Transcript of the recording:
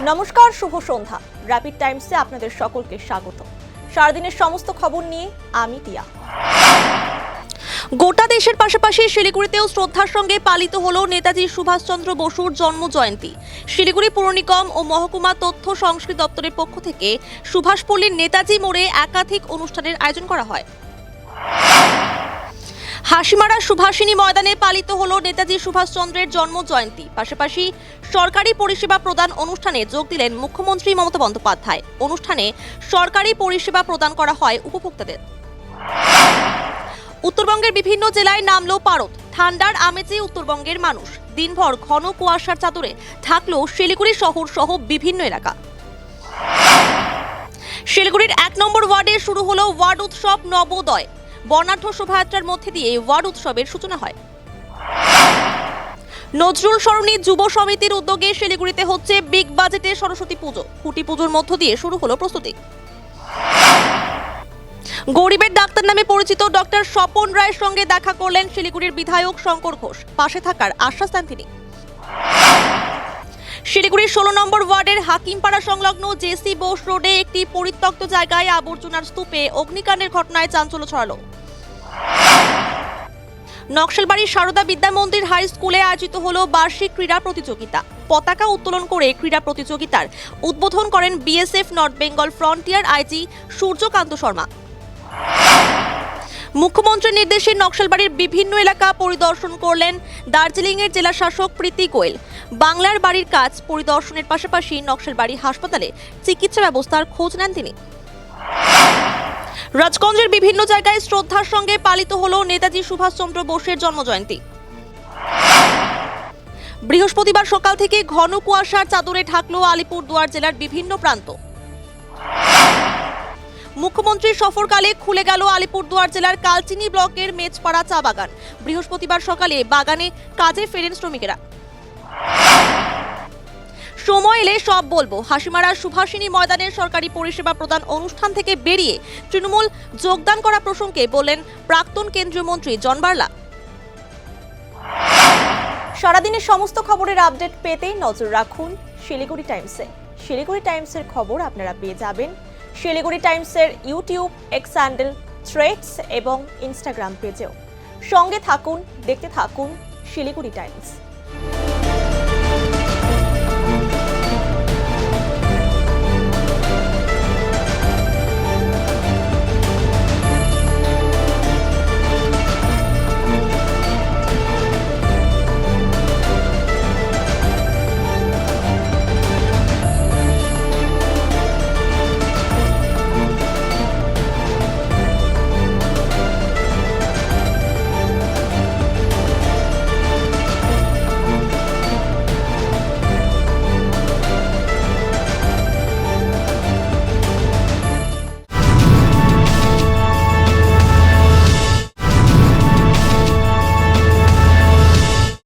নমস্কার, শুভ সন্ধ্যা। র্যাপিড টাইমসে আপনাদের সকলকে স্বাগত। সারাদিনের সমস্ত খবর নিয়ে আমি টিয়া। গোটা দেশের পাশাপাশি শিলিগুড়িতেও শ্রদ্ধার সঙ্গে পালিত হলো নেতাজি সুভাষচন্দ্র বসুর জন্ম জয়ন্তী। শিলিগুড়ি পুর নিগম ও মহকুমা তথ্য সংস্কৃতি দপ্তরের পক্ষ থেকে সুভাষপল্লীর নেতাজি মোড়ে একাধিক অনুষ্ঠানের আয়োজন করা হয়। হাসিমারা সুভাষিনী ময়দানে পালিত হলো নেতাজি সুভাষচন্দ্রের জন্ম জয়ন্তী। পাশাপাশি সরকারি পরিষেবা প্রদান অনুষ্ঠানে যোগ দিলেন মুখ্যমন্ত্রী মমতা বন্দ্যোপাধ্যায়। অনুষ্ঠানে সরকারি পরিষেবা প্রদান করা হয় উপভোক্তাদের। উত্তরবঙ্গের বিভিন্ন জেলায় নামলো পারদ, ঠান্ডার আমেজে উত্তরবঙ্গের মানুষ। দিনভর ঘন কুয়াশার চাদরে ঢাকলো শিলিগুড়ি শহর সহ বিভিন্ন এলাকা। শিলিগুড়ির 1 নম্বর ওয়ার্ডে শুরু হলো ওয়ার্ড উৎসব নবোদয়। বর্ণাঢ্য শোভাযাত্রার মধ্যে দিয়ে ওয়ার্ড উৎসবের সূচনা হয়। নজরুল সরণি যুব সমিতির উদ্যোগে শিলিগুড়িতে হচ্ছে বিগ বাজেটে সরস্বতী পুজো। খুঁটি পুজোর মধ্য দিয়ে শুরু হলো প্রস্তুতি। গরিবের ডাক্তার নামে পরিচিত ডক্টর স্বপন রায়ের সঙ্গে দেখা করলেন শিলিগুড়ির বিধায়ক শঙ্কর ঘোষ। পাশে থাকার আশ্বাস দেন তিনি। শিলিগুড়ির 16 নম্বর ওয়ার্ডের হাকিমপাড়া সংলগ্ন জেসি বোস রোডে একটি পরিত্যক্ত জায়গায় আবর্জনার স্তূপে অগ্নিকাণ্ডের ঘটনায় চাঞ্চল্য ছড়ালো। নকশালবাড়ির সারদা বিদ্যা মন্দির হাই স্কুলে আয়োজিত হলো বার্ষিক ক্রীড়া প্রতিযোগিতা। পতাকা উত্তোলন করে ক্রীড়া প্রতিযোগিতার উদ্বোধন করেন BSF north Bengal frontier IG Suryakanta Sharma. মুখ্যমন্ত্রীর নির্দেশে নকশালবাড়ির বিভিন্ন এলাকা পরিদর্শন করলেন দার্জিলিংয়ের জেলা শাসক প্রীতি গোয়েল। বাংলার বাড়ির কাজ পরিদর্শনের পাশাপাশি নকশালবাড়ি হাসপাতালে চিকিৎসা ব্যবস্থার খোঁজ নেন তিনি। রাজগঞ্জের বিভিন্ন জায়গায় শ্রদ্ধার সঙ্গে পালিত হলো নেতাজি সুভাষচন্দ্র বোসের জন্মজয়ন্তী। বৃহস্পতিবার সকাল থেকে ঘন কুয়াশার চাদরে ঢাকলো আলিপুরদুয়ার জেলার বিভিন্ন প্রান্ত। মুখ্যমন্ত্রীর সফরকালে খুলে গেল আলিপুরদুয়ার জেলার কালচিনি ব্লকের মেজপাড়া চা বাগান। বৃহস্পতিবার সকালে বাগানে কাজে ফেরেন শ্রমিকেরা। সময় এলে সব বলবো। হাসিমারা সুভাষিনী ময়দানে সরকারি পরিষেবা প্রদান অনুষ্ঠান থেকে বেরিয়ে তৃণমূল যোগদান করা প্রসঙ্গে বলেন প্রাক্তন কেন্দ্রীয় মন্ত্রী জন বার্লা। সারাদিনের সমস্ত খবরের আপডেট পেতে নজর রাখুন শিলিগুড়ি টাইমসে। শিলিগুড়ি টাইমসের খবর আপনারা পেয়ে যাবেন শিলিগুড়ি টাইমসের ইউটিউব, এক্স হ্যান্ডেল, থ্রেডস এবং ইনস্টাগ্রাম পেজেও। সঙ্গে থাকুন, দেখতে থাকুন শিলিগুড়ি টাইমস।